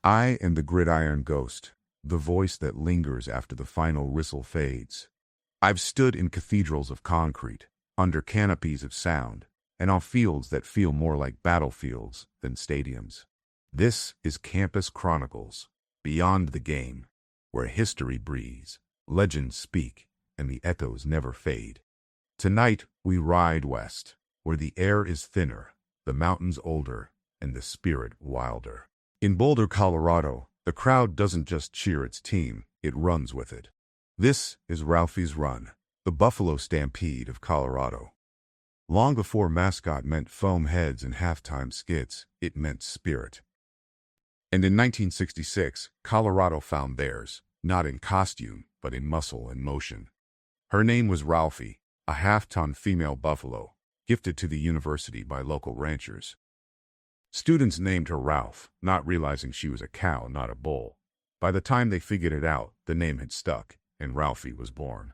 I am the Gridiron Ghost, the voice that lingers after the final whistle fades. I've stood in cathedrals of concrete, under canopies of sound, and on fields that feel more like battlefields than stadiums. This is Campus Chronicles, beyond the game, where history breathes, legends speak, and the echoes never fade. Tonight, we ride west, where the air is thinner, the mountains older, and the spirit wilder. In Boulder, Colorado, the crowd doesn't just cheer its team, it runs with it. This is Ralphie's Run, the Buffalo Stampede of Colorado. Long before mascot meant foam heads and halftime skits, it meant spirit. And in 1966, Colorado found theirs, not in costume, but in muscle and motion. Her name was Ralphie, a half-ton female buffalo, gifted to the university by local ranchers. Students named her Ralph, not realizing she was a cow, not a bull. By the time they figured it out, the name had stuck, and Ralphie was born.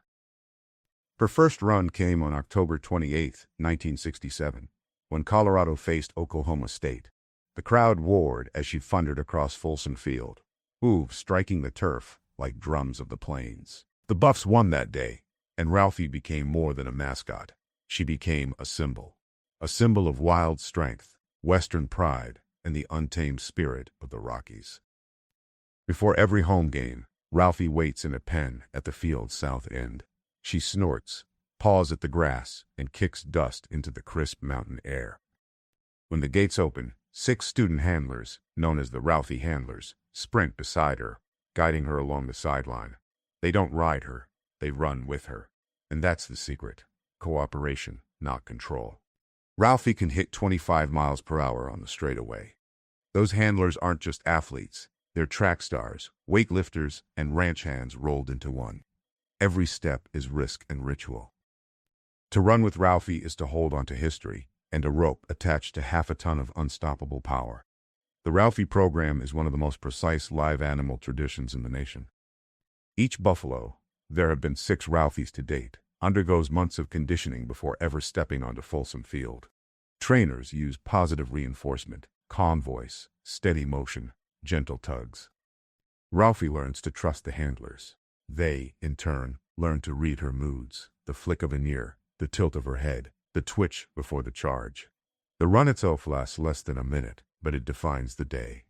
Her first run came on October 28, 1967, when Colorado faced Oklahoma State. The crowd roared as she thundered across Folsom Field, hooves striking the turf like drums of the plains. The Buffs won that day, and Ralphie became more than a mascot. She became a symbol of wild strength, Western pride, and the untamed spirit of the Rockies. Before every home game, Ralphie waits in a pen at the field's south end. She snorts, paws at the grass, and kicks dust into the crisp mountain air. When the gates open, 6 student handlers, known as the Ralphie Handlers, sprint beside her, guiding her along the sideline. They don't ride her, they run with her. And that's the secret: cooperation, not control. Ralphie can hit 25 miles per hour on the straightaway. Those handlers aren't just athletes, they're track stars, weightlifters, and ranch hands rolled into one. Every step is risk and ritual. To run with Ralphie is to hold onto history, and a rope attached to half a ton of unstoppable power. The Ralphie program is one of the most precise live animal traditions in the nation. Each buffalo, there have been 6 Ralphies to date, undergoes months of conditioning before ever stepping onto Folsom Field. Trainers use positive reinforcement, calm voice, steady motion, gentle tugs. Ralphie learns to trust the handlers. They, in turn, learn to read her moods, the flick of an ear, the tilt of her head, the twitch before the charge. The run itself lasts less than a minute, but it defines the day.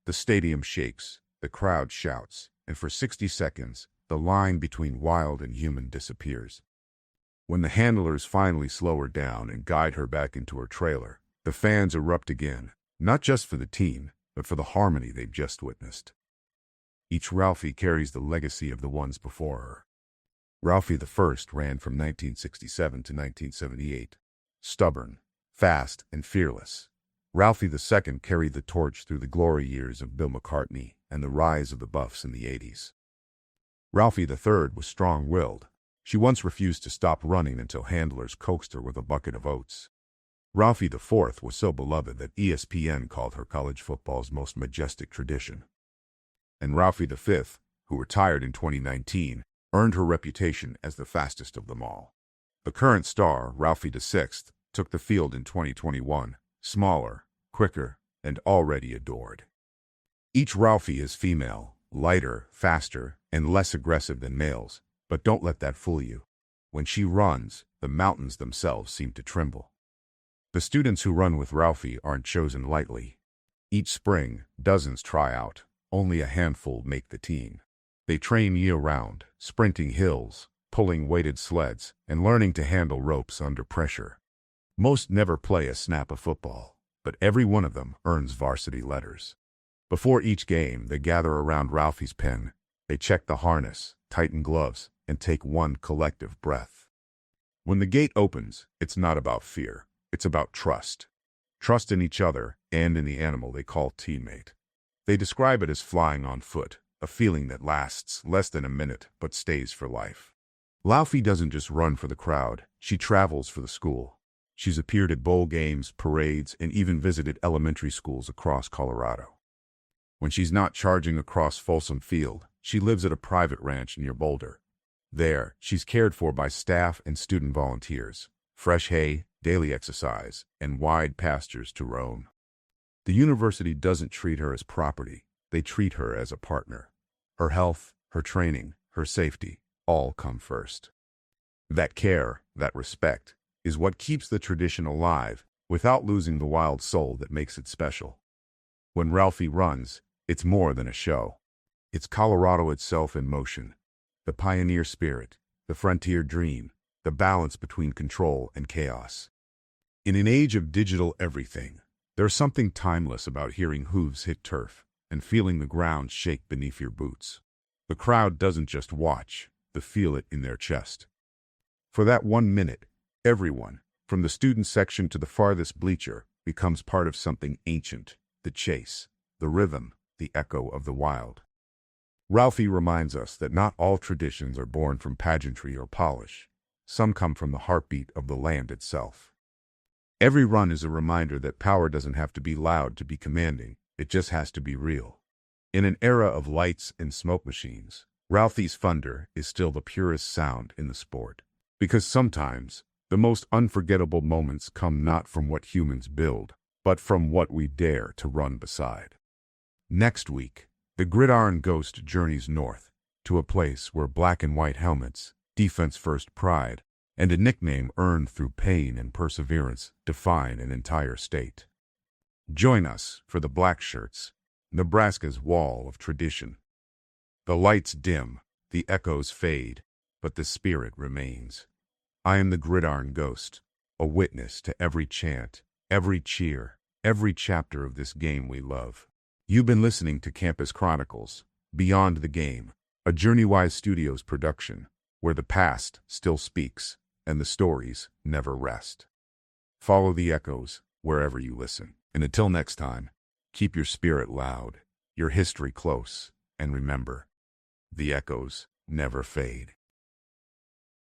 The stadium shakes, the crowd shouts, and for 60 seconds, the line between wild and human disappears. When the handlers finally slow her down and guide her back into her trailer, the fans erupt again, not just for the team, but for the harmony they've just witnessed. Each Ralphie carries the legacy of the ones before her. Ralphie the First ran from 1967 to 1978. Stubborn, fast, and fearless. Ralphie the Second carried the torch through the glory years of Bill McCartney and the rise of the Buffs in the 80s. Ralphie the Third was strong-willed. She once refused to stop running until handlers coaxed her with a bucket of oats. Ralphie the Fourth was so beloved that ESPN called her college football's most majestic tradition. And Ralphie the Fifth, who retired in 2019, earned her reputation as the fastest of them all. The current star, Ralphie the Sixth, took the field in 2021, smaller, quicker, and already adored. Each Ralphie is female, lighter, faster, and less aggressive than males. But don't let that fool you. When she runs, the mountains themselves seem to tremble. The students who run with Ralphie aren't chosen lightly. Each spring, dozens try out. Only a handful make the team. They train year-round, sprinting hills, pulling weighted sleds, and learning to handle ropes under pressure. Most never play a snap of football, but every one of them earns varsity letters. Before each game, they gather around Ralphie's pen. They check the harness, tighten gloves, and take one collective breath. When the gate opens, it's not about fear. It's about trust. Trust in each other and in the animal they call teammate. They describe it as flying on foot, a feeling that lasts less than a minute but stays for life. Ralphie doesn't just run for the crowd, she travels for the school. She's appeared at bowl games, parades, and even visited elementary schools across Colorado. When she's not charging across Folsom Field, she lives at a private ranch near Boulder. There, she's cared for by staff and student volunteers, fresh hay, daily exercise, and wide pastures to roam. The university doesn't treat her as property. they treat her as a partner. Her health, her training, her safety, all come first. That care, that respect, is what keeps the tradition alive without losing the wild soul that makes it special. When Ralphie runs, it's more than a show. It's Colorado itself in motion. The pioneer spirit, the frontier dream, the balance between control and chaos. In an age of digital everything, there's something timeless about hearing hooves hit turf and feeling the ground shake beneath your boots. The crowd doesn't just watch, they feel it in their chest. For that 1 minute, everyone, from the student section to the farthest bleacher, becomes part of something ancient, the chase, the rhythm, the echo of the wild. Ralphie reminds us that not all traditions are born from pageantry or polish. Some come from the heartbeat of the land itself. Every run is a reminder that power doesn't have to be loud to be commanding, it just has to be real. In an era of lights and smoke machines, Ralphie's thunder is still the purest sound in the sport. Because sometimes, the most unforgettable moments come not from what humans build, but from what we dare to run beside. Next week, the Gridiron Ghost journeys north, to a place where black and white helmets, defense-first pride, and a nickname earned through pain and perseverance define an entire state. Join us for the Black Shirts, Nebraska's wall of tradition. The lights dim, the echoes fade, but the spirit remains. I am the Gridiron Ghost, a witness to every chant, every cheer, every chapter of this game we love. You've been listening to Campus Chronicles, Beyond the Game, a JourneyWise Studios production, where the past still speaks and the stories never rest. Follow the echoes wherever you listen. And until next time, keep your spirit loud, your history close, and remember, the echoes never fade.